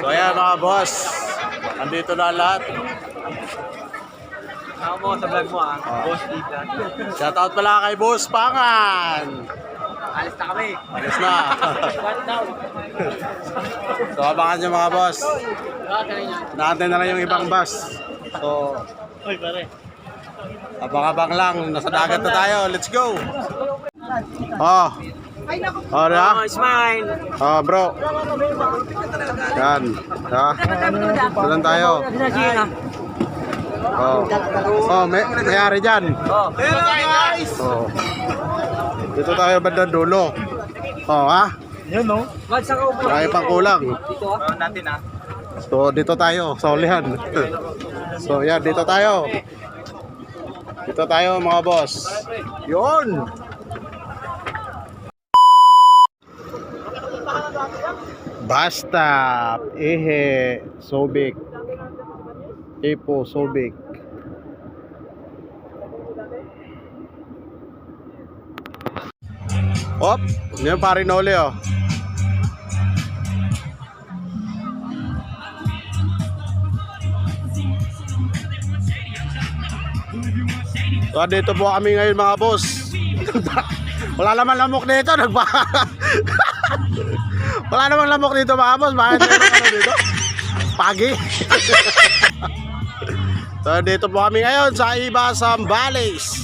So ayan mga boss, andito na lahat. Ako mo sa vlog mo Boss Liga. Shoutout pala kay Boss Pangan. Alis na kami. Alis na. So abangan nyo mga boss. Naantay na lang yung ibang bus. So, Uy, pare. abang-abang lang. Nasa dagat na tayo. Let's go. Oh. Oh, na? Oh, smile. Oh, bro. Yan. Ha? Doon tayo. Oh. Oh, mayari dyan. Oh, hello guys. Oh. Dito tayo bandang dulo. Oh, ha? Yan no. Wag sa kaupo. Marami pang kulang. Dito natin So, dito tayo. Sa ulihan. So, yan. Dito tayo. Dito tayo, mga boss. Yun! Basta. Ehe. Sobik. Epo. Sobik. Op! Yan pa rin uli, oh. So, dito po kami ngayon mga boss. Wala naman lamok dito. Wala naman lamok dito mga boss. Bakit meron dito? Pagi. So, dito po kami ngayon sa Iba Zambales.